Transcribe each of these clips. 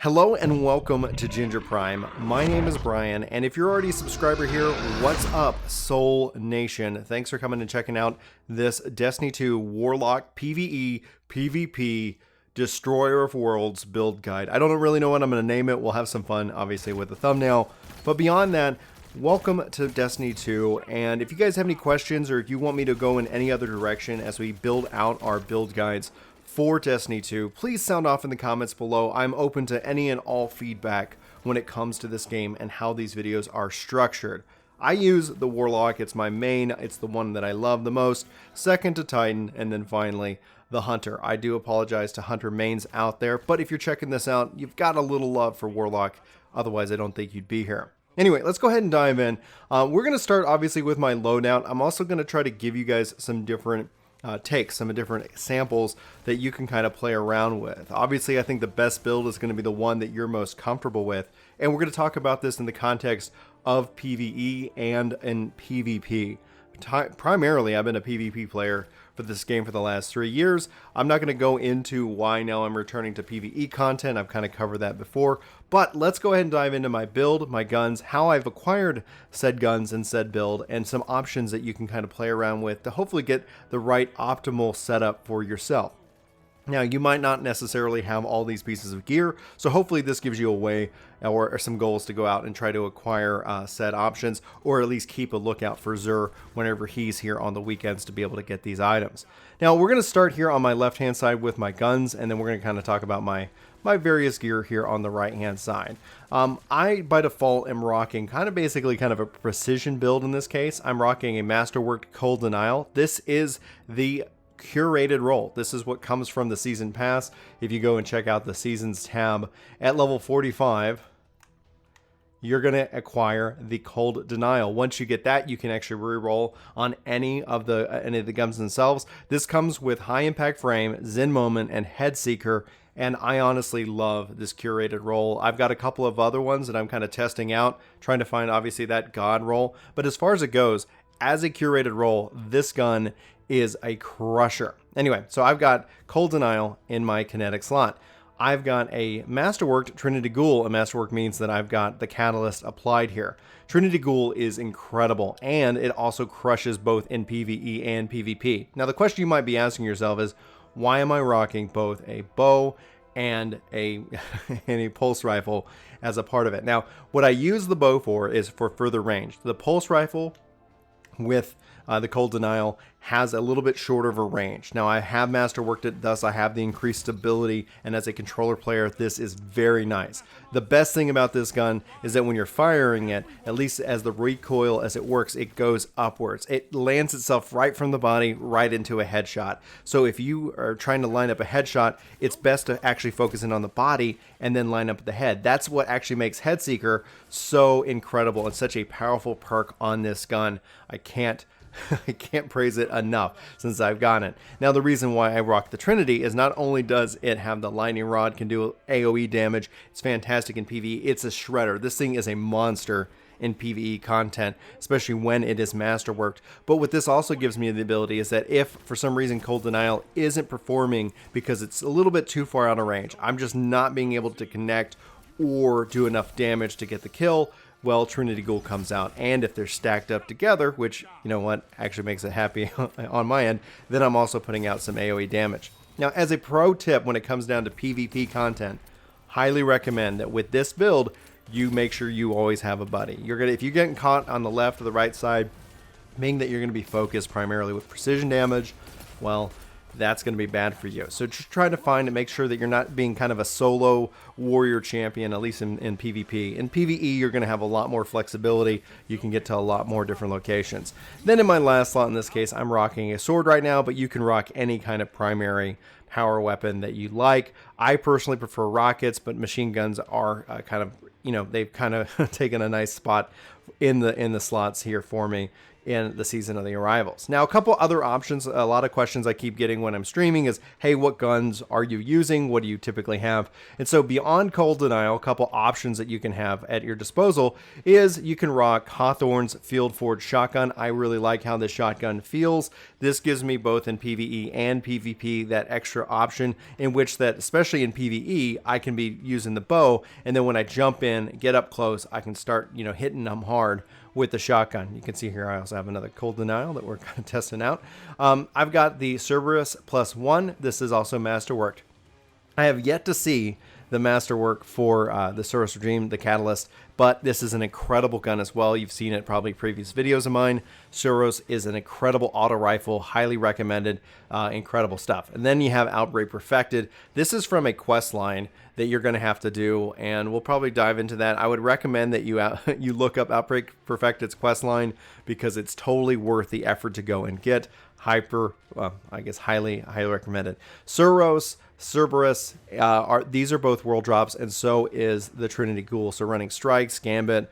Hello and welcome to Ginger Prime. My name is Brian, and if you're already a subscriber here, what's up, Soul Nation? Thanks for coming and checking out this Destiny 2 Warlock PvE PvP Destroyer of Worlds build guide. I don't really know what I'm going to name it. We'll have some fun, obviously, with the thumbnail. But beyond that, welcome to Destiny 2, and if you guys have any questions or if you want me to go in any other direction as we build out our build guides for Destiny 2, please sound off in the comments below. I'm open to any and all feedback when it comes to this game and how these videos are structured. I use the Warlock, it's my main, it's the one that I love the most, second to Titan, and then finally the Hunter. I do apologize to Hunter mains out there, but if you're checking this out, you've got a little love for Warlock, otherwise I don't think you'd be here. Anyway, let's go ahead and dive in. We're going to start obviously with my loadout. I'm also going to try to give you guys some different takes, some different samples that you can kind of play around with. Obviously, I think the best build is going to be the one that you're most comfortable with. And we're going to talk about this in the context of PvE and in PvP. Primarily, I've been a PvP player for this game for the last 3 years. I'm not going to go into why now I'm returning to PvE content. I've kind of covered that before. But let's go ahead and dive into my build, my guns, how I've acquired said guns and said build, and some options that you can kind of play around with to hopefully get the right optimal setup for yourself. Now, you might not necessarily have all these pieces of gear, so hopefully this gives you a way or some goals to go out and try to acquire said options, or at least keep a lookout for Zur whenever he's here on the weekends to be able to get these items. Now, we're going to start here on my left-hand side with my guns, and then we're going to kind of talk about my various gear here on the right-hand side. I, by default, am rocking kind of a precision build in this case. I'm rocking a Masterworked Cold Denial. This is the curated role. This is what comes from the season pass. If you go and check out the seasons tab at level 45, you're going to acquire the Cold Denial. Once you get that, you can actually reroll on any of the guns themselves. This comes with High Impact Frame, Zen Moment, and Head Seeker, and I honestly love this curated role. I've got a couple of other ones that I'm kind of testing out, trying to find obviously that God role. But as far as it goes, as a curated role, this gun is a crusher. Anyway, so I've got Cold Denial in my kinetic slot. I've got a Masterworked Trinity Ghoul. A Masterwork means that I've got the catalyst applied here. Trinity Ghoul is incredible, and it also crushes both in PvE and PvP. Now, the question you might be asking yourself is, why am I rocking both a bow and a pulse rifle as a part of it? Now, what I use the bow for is for further range. The pulse rifle with the Cold Denial has a little bit shorter of a range. Now, I have Masterworked it, thus I have the increased stability, and as a controller player, this is very nice. The best thing about this gun is that when you're firing it, at least as the recoil as it works, it goes upwards. It lands itself right from the body, right into a headshot. So if you are trying to line up a headshot, it's best to actually focus in on the body and then line up the head. That's what actually makes Head Seeker so incredible and such a powerful perk on this gun. I can't praise it enough since I've gotten it. Now, the reason why I rock the Trinity is not only does it have the lightning rod, can do AoE damage, it's fantastic in PvE, it's a shredder. This thing is a monster in PvE content, especially when it is masterworked. But what this also gives me the ability is that if for some reason Cold Denial isn't performing because it's a little bit too far out of range, I'm just not being able to connect or do enough damage to get the kill, well, Trinity Ghoul comes out. And if they're stacked up together, which, you know what, actually makes it happy on my end, then I'm also putting out some AoE damage. Now, as a pro tip when it comes down to PvP content, highly recommend that with this build, you make sure you always have a buddy. If you're getting caught on the left or the right side, meaning that you're going to be focused primarily with precision damage, well, that's going to be bad for you. So just try to find and make sure that you're not being kind of a solo warrior champion, at least in PvP. In PvE, you're going to have a lot more flexibility. You can get to a lot more different locations. Then in my last slot in this case, I'm rocking a sword right now, but you can rock any kind of primary power weapon that you like. I personally prefer rockets, but machine guns are they've kind of taken a nice spot in the slots here for me in the Season of the Arrivals. Now, a couple other options, a lot of questions I keep getting when I'm streaming is, hey, what guns are you using? What do you typically have? And so beyond Cold Denial, a couple options that you can have at your disposal is you can rock Hawthorne's Field Forged Shotgun. I really like how this shotgun feels. This gives me both in PvE and PvP that extra option in which that, especially in PvE, I can be using the bow, and then when I jump in, get up close, I can start, hitting them hard with the shotgun. You can see here I also have another Cold Denial that we're kind of testing out. I've got the Cerberus +1. This is also masterworked. I have yet to see the masterwork for the Cerberus Dream, the Catalyst, but this is an incredible gun as well. You've seen it probably previous videos of mine. Cerberus is an incredible auto rifle, highly recommended, incredible stuff. And then you have Outbreak Perfected. This is from a quest line that you're going to have to do, and we'll probably dive into that. I would recommend that you you look up Outbreak Perfected's quest line because it's totally worth the effort to go and get. Highly recommended. Cerberus, these are both world drops, and so is the Trinity Ghoul. So running Strikes, Gambit,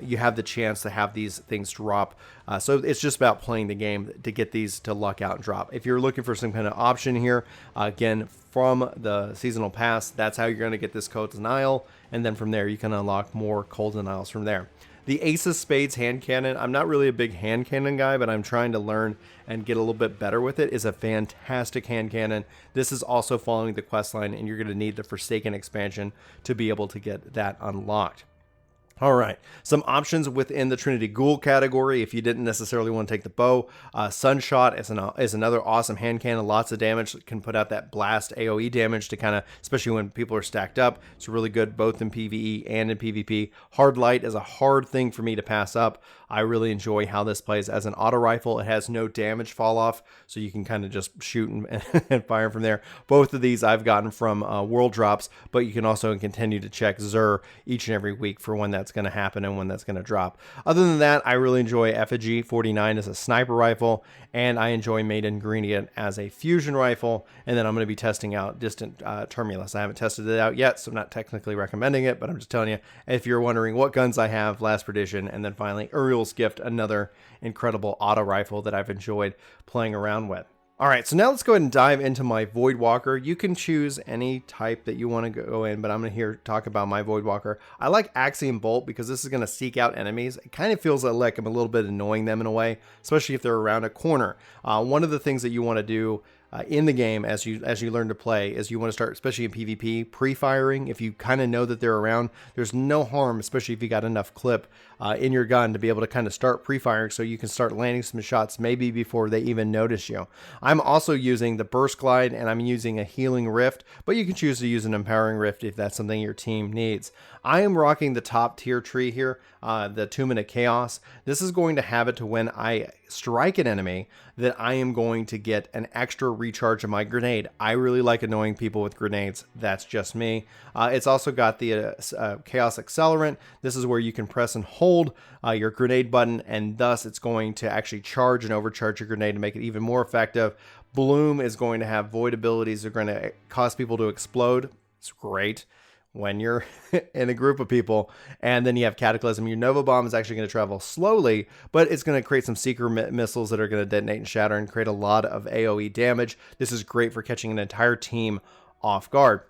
you have the chance to have these things drop. So it's just about playing the game to get these to luck out and drop. If you're looking for some kind of option here, again, from the seasonal pass, that's how you're going to get this Cold Denial, and then from there you can unlock more Cold Denials from there. The Ace of Spades hand cannon, I'm not really a big hand cannon guy, but I'm trying to learn and get a little bit better with it, is a fantastic hand cannon. This is also following the quest line, and you're going to need the Forsaken expansion to be able to get that unlocked. All right, some options within the Trinity Ghoul category if you didn't necessarily want to take the bow. Sunshot is another awesome hand cannon. Lots of damage, can put out that blast AoE damage to kind of, especially when people are stacked up. It's really good both in PvE and in PvP. Hard Light is a hard thing for me to pass up. I really enjoy how this plays as an auto rifle. It has no damage fall off, so you can kind of just shoot and fire from there. Both of these I've gotten from world drops, but you can also continue to check Xur each and every week for when that's going to happen and when that's going to drop. Other than that, I really enjoy Effigy 49 as a sniper rifle, and I enjoy Made Ingredient as a fusion rifle, and then I'm going to be testing out Distant Terminus. I haven't tested it out yet, so I'm not technically recommending it, but I'm just telling you, if you're wondering what guns I have, Last Perdition, and then finally Uriel's Gift, another incredible auto rifle that I've enjoyed playing around with. All right, so now let's go ahead and dive into my Voidwalker. You can choose any type that you want to go in, but I'm going to talk about my Voidwalker. I like Axiom Bolt because this is going to seek out enemies. It kind of feels like I'm a little bit annoying them in a way, especially if they're around a corner. One of the things that you want to do in the game as you learn to play is you want to start, especially in PvP, pre-firing. If you kind of know that they're around, there's no harm, especially if you got enough clip in your gun to be able to kind of start pre-firing so you can start landing some shots maybe before they even notice you. I'm also using the Burst Glide, and I'm using a Healing Rift, but you can choose to use an Empowering Rift if that's something your team needs. I am rocking the top tier tree here, the 2-minute Chaos. This is going to have it to when I strike an enemy that I am going to get an extra recharge of my grenade. I really like annoying people with grenades. That's just me. It's also got the Chaos Accelerant. This is where you can press and hold your grenade button, and thus it's going to actually charge and overcharge your grenade to make it even more effective. Bloom is going to have void abilities that are going to cause people to explode. It's great when you're in a group of people. And then you have Cataclysm. Your Nova Bomb is actually going to travel slowly, but it's going to create some Seeker missiles that are going to detonate and shatter and create a lot of AoE damage. This is great for catching an entire team off guard.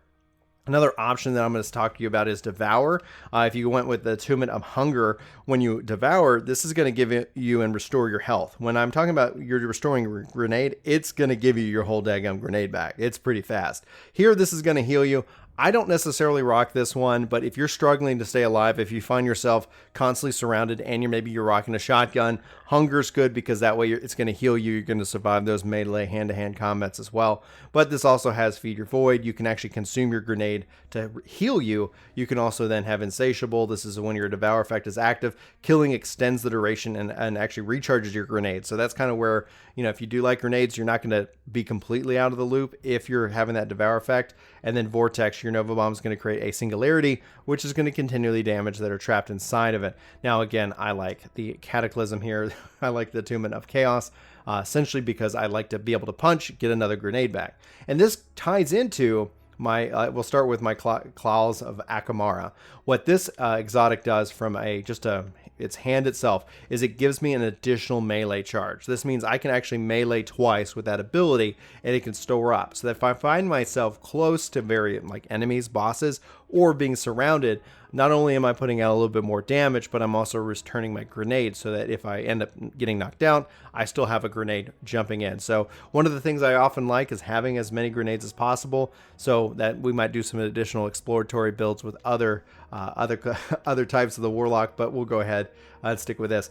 Another option that I'm going to talk to you about is Devour. If you went with the Attunement of Hunger, when you Devour, this is going to give you and restore your health. When I'm talking about you're restoring a grenade, it's going to give you your whole daggum grenade back. It's pretty fast. Here, this is going to heal you. I don't necessarily rock this one, but if you're struggling to stay alive, if you find yourself constantly surrounded and you're rocking a shotgun, Hunger's good because that way it's going to heal you. You're going to survive those melee hand-to-hand combats as well. But this also has Feed Your Void. You can actually consume your grenade to heal you. You can also then have Insatiable. This is when your Devour effect is active. Killing extends the duration and actually recharges your grenade. So that's kind of where, if you do like grenades, you're not going to be completely out of the loop if you're having that Devour effect. And then Vortex, your Nova Bomb is going to create a Singularity, which is going to continually damage that are trapped inside of it. Now, again, I like the Cataclysm here. I like the Attunement of Chaos, essentially because I like to be able to punch, get another grenade back. And this ties into we'll start with my Claws of Akamara. What this exotic does from just a its hand itself, is it gives me an additional melee charge. This means I can actually melee twice with that ability, and it can store up. So that if I find myself close to like enemies, bosses, or being surrounded, not only am I putting out a little bit more damage, but I'm also returning my grenade so that if I end up getting knocked down, I still have a grenade jumping in. So one of the things I often like is having as many grenades as possible, so that we might do some additional exploratory builds with other types of the Warlock, but we'll go ahead and stick with this.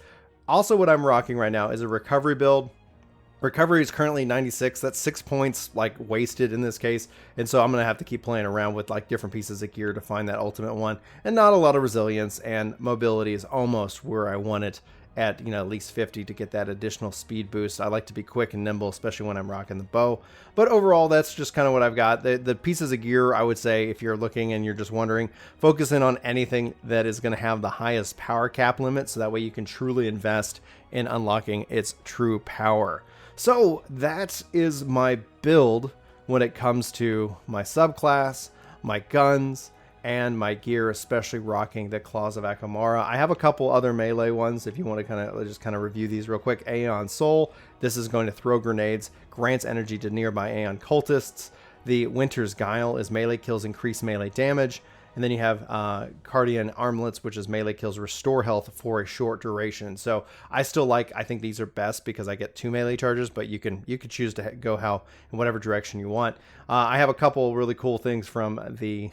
Also, what I'm rocking right now is a recovery build. Recovery is currently 96. That's 6 points like wasted in this case. And so I'm going to have to keep playing around with like different pieces of gear to find that ultimate one. And not a lot of resilience, and mobility is almost where I want it at, at least 50 to get that additional speed boost. I like to be quick and nimble, especially when I'm rocking the bow. But overall, that's just kind of what I've got. The pieces of gear, I would say, if you're looking and you're just wondering, focus in on anything that is going to have the highest power cap limit, so that way you can truly invest in unlocking its true power. So that is my build when it comes to my subclass, my guns, and my gear, especially rocking the Claws of Akamara. I have a couple other melee ones if you want to just review these real quick. Aeon Soul, this is going to throw grenades, grants energy to nearby Aeon cultists. The Winter's Guile is melee kills increase melee damage. And then you have Cardian Armlets, which is melee kills restore health for a short duration. So I think these are best because I get 2 melee charges, but you could choose to go in whatever direction you want. I have a couple really cool things from the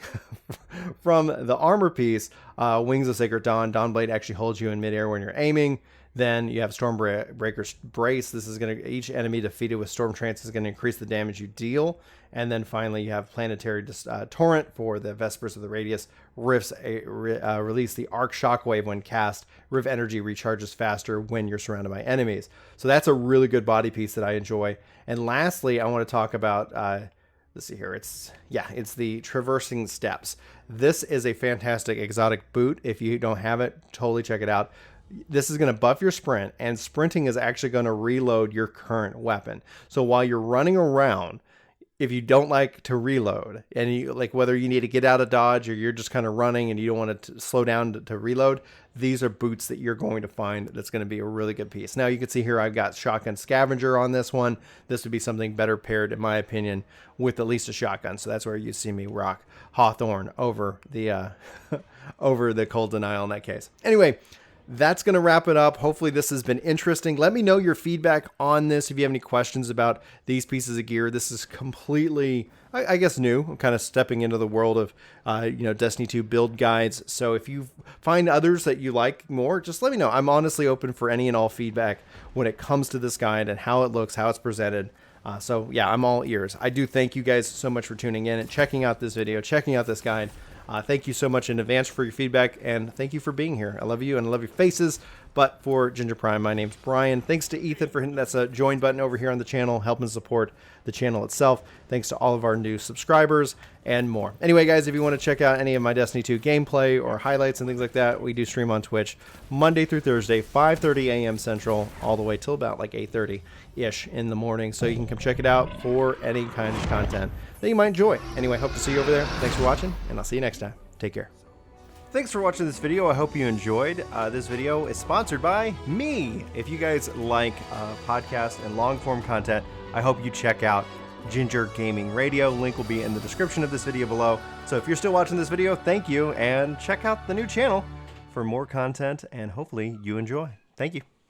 from the armor piece. Wings of Sacred Dawn. Dawnblade actually holds you in midair when you're aiming. Then you have Stormbreaker's Brace. This is each enemy defeated with Storm Trance is going to increase the damage you deal. And then finally, you have Planetary Torrent for the Vespers of the Radius. Rifts release the Arc Shockwave when cast. Rift energy recharges faster when you're surrounded by enemies. So that's a really good body piece that I enjoy. And lastly, I want to talk about, let's see here. It's the Traversing Steps. This is a fantastic exotic boot. If you don't have it, totally check it out. This is going to buff your sprint, and sprinting is actually going to reload your current weapon. So while you're running around, if you don't like to reload, and you whether you need to get out of dodge or you're just kind of running and you don't want to slow down to reload, these are boots that you're going to find that's going to be a really good piece. Now you can see here I've got Shotgun Scavenger on this one. This would be something better paired, in my opinion, with at least a shotgun. So that's where you see me rock Hawthorne over the over the Cold Denial in that case. Anyway, that's going to wrap it up. Hopefully this has been interesting. Let me know your feedback on this. If you have any questions about these pieces of gear, this is completely, I guess, new. I'm kind of stepping into the world of, Destiny 2 build guides. So if you find others that you like more, just let me know. I'm honestly open for any and all feedback when it comes to this guide and how it looks, how it's presented. So yeah, I'm all ears. I do thank you guys so much for tuning in and checking out this video, checking out this guide. Thank you so much in advance for your feedback, and thank you for being here. I love you and I love your faces. But for Ginger Prime, my name's Brian. Thanks to Ethan for hitting that join button over here on the channel, helping support the channel itself. Thanks to all of our new subscribers and more. Anyway, guys, if you want to check out any of my Destiny 2 gameplay or highlights and things like that, we do stream on Twitch Monday through Thursday, 5:30 a.m. Central, all the way till about 8:30-ish in the morning. So you can come check it out for any kind of content that you might enjoy. Anyway, hope to see you over there. Thanks for watching, and I'll see you next time. Take care. Thanks for watching this video. I hope you enjoyed. This video is sponsored by me. If you guys like podcast and long form content, I hope you check out Ginger Gaming Radio. Link will be in the description of this video below. So if you're still watching this video, thank you, and check out the new channel for more content, and hopefully you enjoy. Thank you.